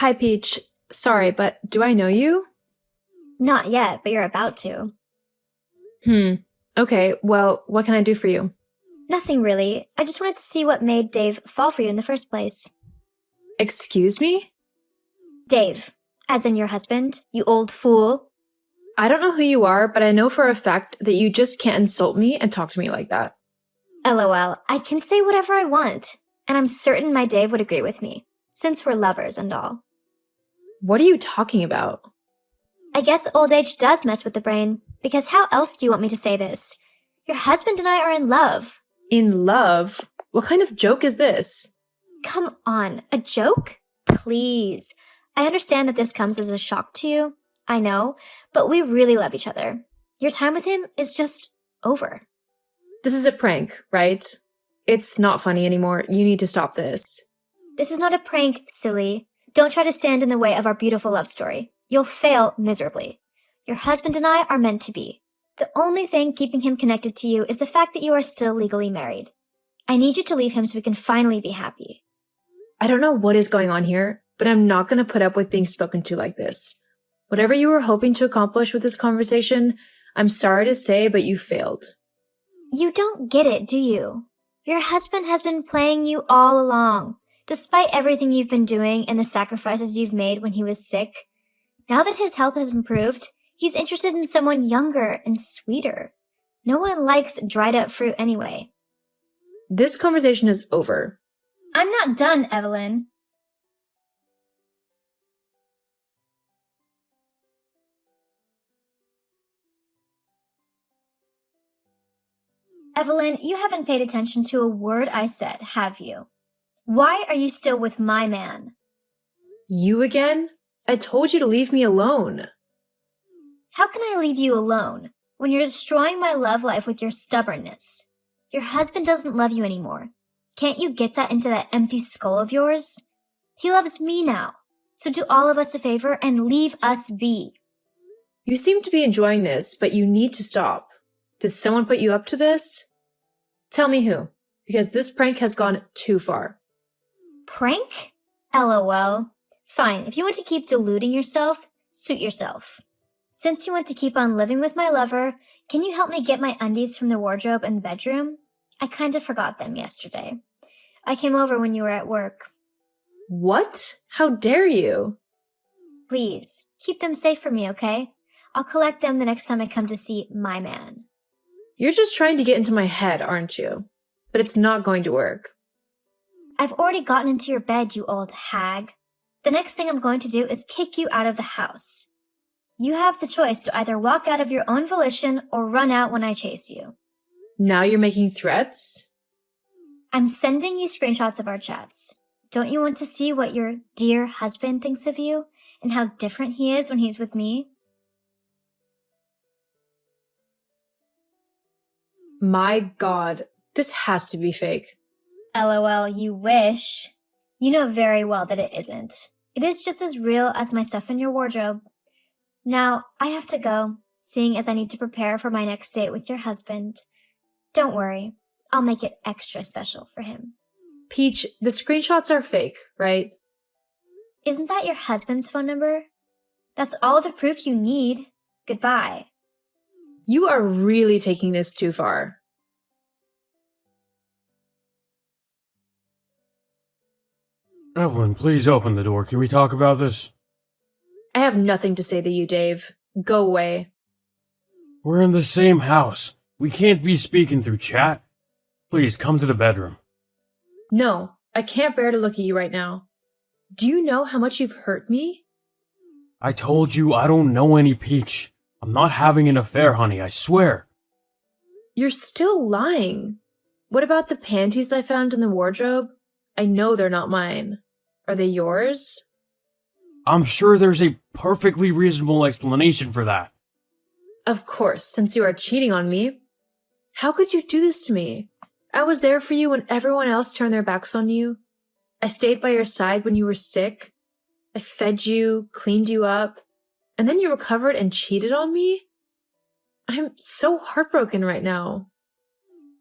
Hi, Peach. Sorry, but do I know you? Not yet, but you're about to. Hmm. Okay, well, what can I do for you? Nothing really. I just wanted to see what made Dave fall for you in the first place. Excuse me? Dave, as in your husband, you old fool. I don't know who you are, but I know for a fact that you just can't insult me and talk to me like that. LOL, I can say whatever I want, and I'm certain my Dave would agree with me, since we're lovers and all. What are you talking about? I guess old age does mess with the brain, because how else do you want me to say this? Your husband and I are in love. In love? What kind of joke is this? Come on, a joke? Please. I understand that this comes as a shock to you, I know, but we really love each other. Your time with him is just over. This is a prank, right? It's not funny anymore. You need to stop this. This is not a prank, silly. Don't try to stand in the way of our beautiful love story. You'll fail miserably. Your husband and I are meant to be. The only thing keeping him connected to you is the fact that you are still legally married. I need you to leave him so we can finally be happy. I don't know what is going on here, but I'm not going to put up with being spoken to like this. Whatever you were hoping to accomplish with this conversation, I'm sorry to say, but you failed. You don't get it, do you? Your husband has been playing you all along, despite everything you've been doing and the sacrifices you've made when he was sick. Now that his health has improved, he's interested in someone younger and sweeter. No one likes dried up fruit anyway. This conversation is over. I'm not done, Evelyn. Evelyn, you haven't paid attention to a word I said, have you? Why are you still with my man? You again? I told you to leave me alone. How can I leave you alone when you're destroying my love life with your stubbornness? Your husband doesn't love you anymore. Can't you get that into that empty skull of yours? He loves me now. So do all of us a favor and leave us be. You seem to be enjoying this, but you need to stop. Did someone put you up to this? Tell me who, because this prank has gone too far. Prank? LOL. Fine, if you want to keep deluding yourself, suit yourself. Since you want to keep on living with my lover, can you help me get my undies from the wardrobe in the bedroom? I kind of forgot them yesterday. I came over when you were at work. What? How dare you? Please, keep them safe for me, okay? I'll collect them the next time I come to see my man. You're just trying to get into my head, aren't you? But it's not going to work. I've already gotten into your bed, you old hag. The next thing I'm going to do is kick you out of the house. You have the choice to either walk out of your own volition or run out when I chase you. Now you're making threats? I'm sending you screenshots of our chats. Don't you want to see what your dear husband thinks of you and how different he is when he's with me? My God, this has to be fake. LOL, you wish. You know very well that it isn't. It is just as real as my stuff in your wardrobe. Now, I have to go, seeing as I need to prepare for my next date with your husband. Don't worry, I'll make it extra special for him. Peach, the screenshots are fake, right? Isn't that your husband's phone number? That's all the proof you need. Goodbye. You are really taking this too far. Evelyn, please open the door. Can we talk about this? I have nothing to say to you, Dave. Go away. We're in the same house. We can't be speaking through chat. Please, come to the bedroom. No, I can't bear to look at you right now. Do you know how much you've hurt me? I told you I don't know any Peach. I'm not having an affair, honey, I swear. You're still lying. What about the panties I found in the wardrobe? I know they're not mine. Are they yours? I'm sure there's a perfectly reasonable explanation for that. Of course, since you are cheating on me. How could you do this to me? I was there for you when everyone else turned their backs on you. I stayed by your side when you were sick. I fed you, cleaned you up, and then you recovered and cheated on me? I'm so heartbroken right now.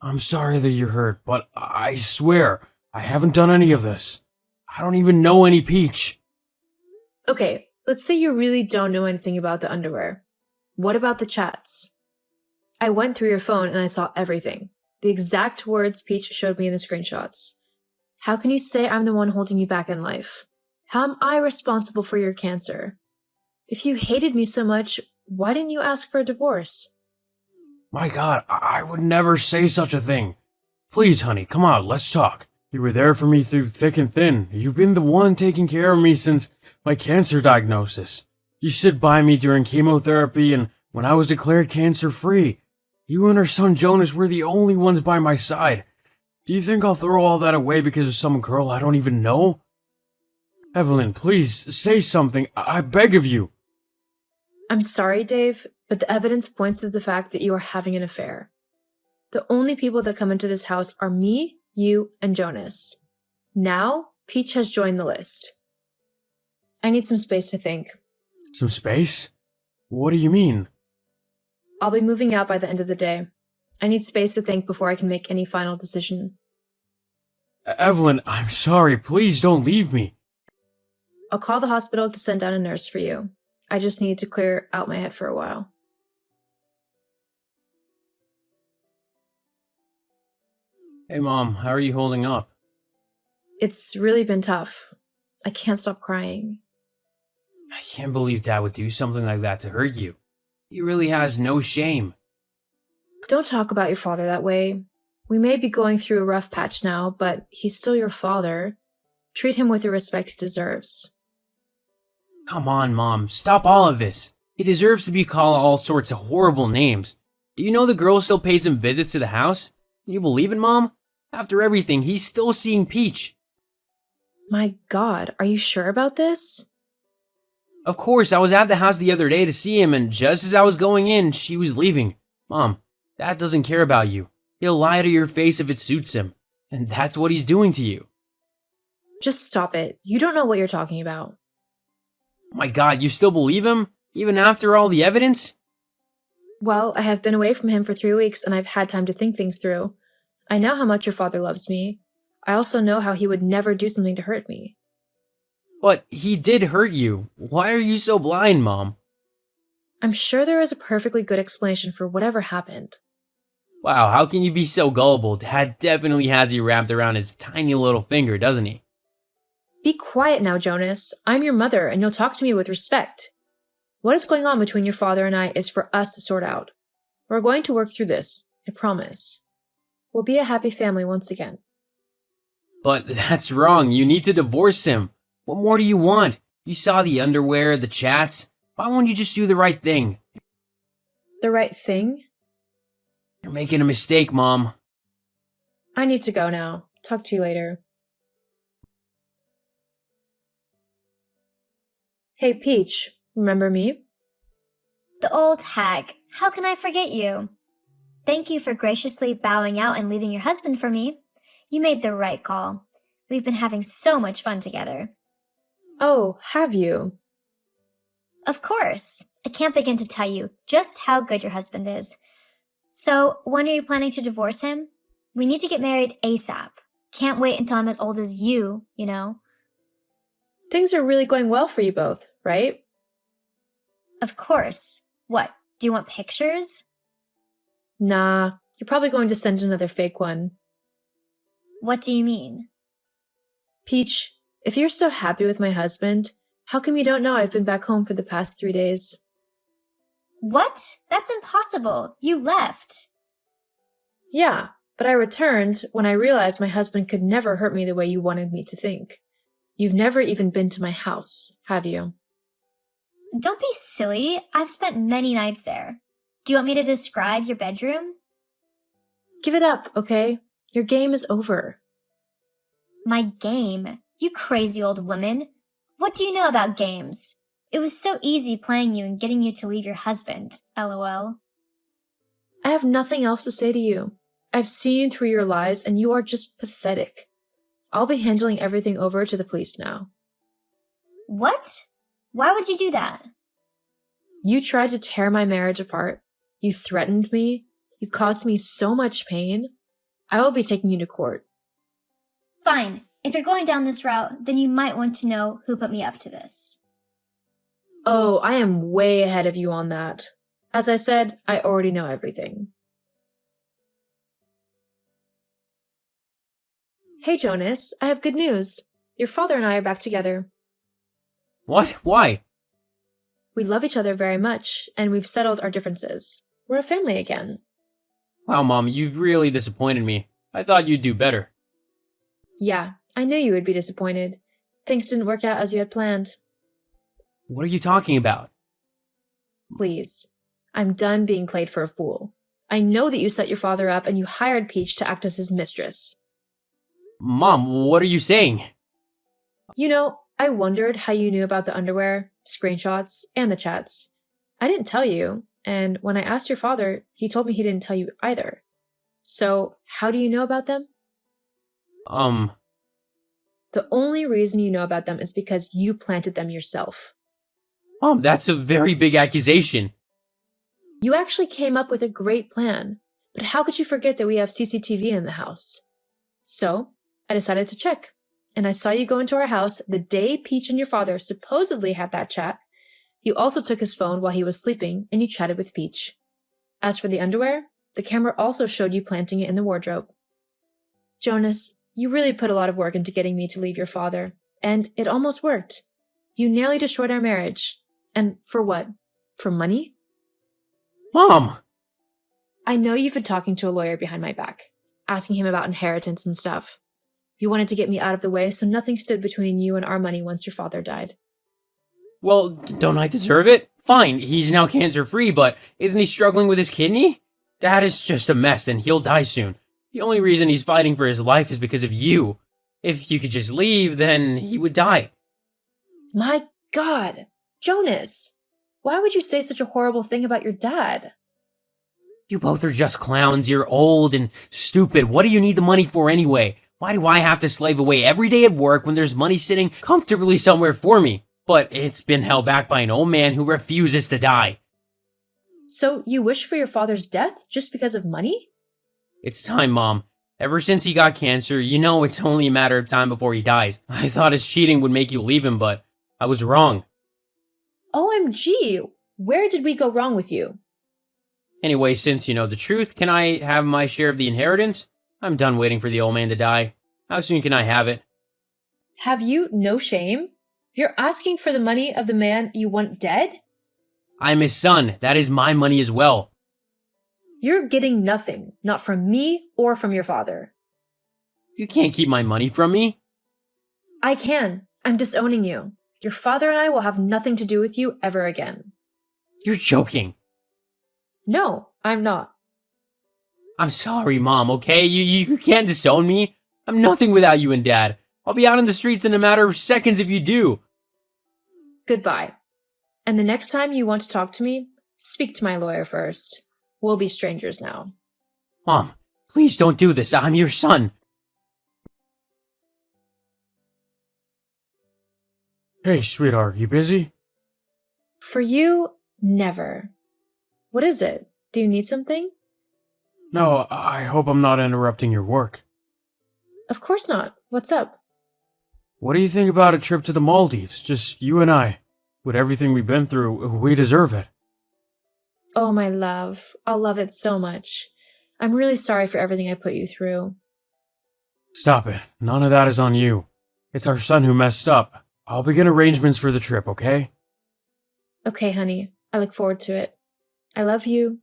I'm sorry that you're hurt, but I swear, I haven't done any of this. I don't even know any Peach. Okay, let's say you really don't know anything about the underwear. What about the chats? I went through your phone and I saw everything. The exact words Peach showed me in the screenshots. How can you say I'm the one holding you back in life? How am I responsible for your cancer? If you hated me so much, why didn't you ask for a divorce? My God, I would never say such a thing. Please, honey, come on, let's talk. You were there for me through thick and thin. You've been the one taking care of me since my cancer diagnosis. You stood by me during chemotherapy and when I was declared cancer-free. You and our son Jonas were the only ones by my side. Do you think I'll throw all that away because of some girl I don't even know? Evelyn, please, say something. I beg of you. I'm sorry, Dave, but the evidence points to the fact that you are having an affair. The only people that come into this house are me, you, and Jonas. Now, Peach has joined the list. I need some space to think. Some space? What do you mean? I'll be moving out by the end of the day. I need space to think before I can make any final decision. Evelyn, I'm sorry. Please don't leave me. I'll call the hospital to send down a nurse for you. I just need to clear out my head for a while. Hey, Mom, how are you holding up? It's really been tough. I can't stop crying. I can't believe Dad would do something like that to hurt you. He really has no shame. Don't talk about your father that way. We may be going through a rough patch now, but he's still your father. Treat him with the respect he deserves. Come on, Mom, stop all of this. He deserves to be called all sorts of horrible names. Do you know the girl still pays him visits to the house? Can you believe it, Mom? After everything, he's still seeing Peach. My God, are you sure about this? Of course, I was at the house the other day to see him, and just as I was going in, she was leaving. Mom, Dad doesn't care about you. He'll lie to your face if it suits him. And that's what he's doing to you. Just stop it. You don't know what you're talking about. Oh my God, you still believe him? Even after all the evidence? Well, I have been away from him for 3 weeks and I've had time to think things through. I know how much your father loves me. I also know how he would never do something to hurt me. But he did hurt you. Why are you so blind, Mom? I'm sure there is a perfectly good explanation for whatever happened. Wow, how can you be so gullible? Dad definitely has you wrapped around his tiny little finger, doesn't he? Be quiet now, Jonas. I'm your mother and you'll talk to me with respect. What is going on between your father and I is for us to sort out. We're going to work through this, I promise. We'll be a happy family once again. But that's wrong. You need to divorce him. What more do you want? You saw the underwear, the chats. Why won't you just do the right thing? The right thing? You're making a mistake, Mom. I need to go now. Talk to you later. Hey, Peach, remember me? The old hag. How can I forget you? Thank you for graciously bowing out and leaving your husband for me. You made the right call. We've been having so much fun together. Oh, have you? Of course. I can't begin to tell you just how good your husband is. So, when are you planning to divorce him? We need to get married ASAP. Can't wait until I'm as old as you know. Things are really going well for you both, right? Of course. What, do you want pictures? Nah, you're probably going to send another fake one. What do you mean? Peach, if you're so happy with my husband, how come you don't know I've been back home for the past 3 days? What? That's impossible. You left. Yeah, but I returned when I realized my husband could never hurt me the way you wanted me to think. You've never even been to my house, have you? Don't be silly. I've spent many nights there. Do you want me to describe your bedroom? Give it up, okay? Your game is over. My game? You crazy old woman. What do you know about games? It was so easy playing you and getting you to leave your husband, LOL. I have nothing else to say to you. I've seen through your lies and you are just pathetic. I'll be handling everything over to the police now. What? Why would you do that? You tried to tear my marriage apart. You threatened me. You caused me so much pain. I will be taking you to court. Fine. If you're going down this route, then you might want to know who put me up to this. Oh, I am way ahead of you on that. As I said, I already know everything. Hey, Jonas, I have good news. Your father and I are back together. What? Why? We love each other very much, and we've settled our differences. We're a family again. Wow, Mom, you've really disappointed me. I thought you'd do better. Yeah, I knew you would be disappointed. Things didn't work out as you had planned. What are you talking about? Please. I'm done being played for a fool. I know that you set your father up and you hired Peach to act as his mistress. Mom, what are you saying? You know, I wondered how you knew about the underwear, screenshots, and the chats. I didn't tell you, and when I asked your father, he told me he didn't tell you either. So, how do you know about them? The only reason you know about them is because you planted them yourself. Mom, that's a very big accusation. You actually came up with a great plan, but how could you forget that we have CCTV in the house? So, I decided to check, and I saw you go into our house the day Peach and your father supposedly had that chat. You also took his phone while he was sleeping, and you chatted with Peach. As for the underwear, the camera also showed you planting it in the wardrobe. Jonas, you really put a lot of work into getting me to leave your father, and it almost worked. You nearly destroyed our marriage. And for what? For money? Mom! I know you've been talking to a lawyer behind my back, asking him about inheritance and stuff. You wanted to get me out of the way so nothing stood between you and our money once your father died. Well, don't I deserve it? Fine, he's now cancer-free, but isn't he struggling with his kidney? Dad is just a mess and he'll die soon. The only reason he's fighting for his life is because of you. If you could just leave, then he would die. My God! Jonas! Why would you say such a horrible thing about your dad? You both are just clowns. You're old and stupid. What do you need the money for anyway? Why do I have to slave away every day at work when there's money sitting comfortably somewhere for me? But it's been held back by an old man who refuses to die. So you wish for your father's death just because of money? It's time, Mom. Ever since he got cancer, you know it's only a matter of time before he dies. I thought his cheating would make you leave him, but I was wrong. OMG! Where did we go wrong with you? Anyway, since you know the truth, can I have my share of the inheritance? I'm done waiting for the old man to die. How soon can I have it? Have you no shame? You're asking for the money of the man you want dead? I'm his son. That is my money as well. You're getting nothing, not from me or from your father. You can't keep my money from me. I can. I'm disowning you. Your father and I will have nothing to do with you ever again. You're joking. No, I'm not. I'm sorry, Mom, okay? You can't disown me. I'm nothing without you and Dad. I'll be out in the streets in a matter of seconds if you do. Goodbye. And the next time you want to talk to me, speak to my lawyer first. We'll be strangers now. Mom, please don't do this. I'm your son. Hey, sweetheart, you busy? For you, never. What is it? Do you need something? No, I hope I'm not interrupting your work. Of course not. What's up? What do you think about a trip to the Maldives? Just you and I. With everything we've been through, we deserve it. Oh, my love. I'll love it so much. I'm really sorry for everything I put you through. Stop it. None of that is on you. It's our son who messed up. I'll begin arrangements for the trip, okay? Okay, honey. I look forward to it. I love you.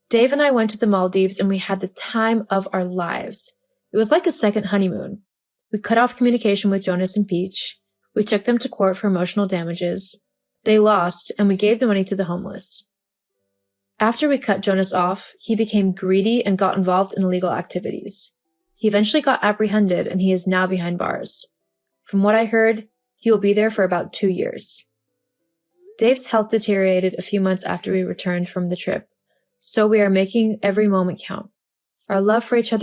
Dave and I went to the Maldives and we had the time of our lives. It was like a second honeymoon. We cut off communication with Jonas and Peach. We took them to court for emotional damages. They lost, and we gave the money to the homeless. After we cut Jonas off, he became greedy and got involved in illegal activities. He eventually got apprehended, and he is now behind bars. From what I heard, he will be there for about 2 years. Dave's health deteriorated a few months after we returned from the trip, so we are making every moment count. Our love for each other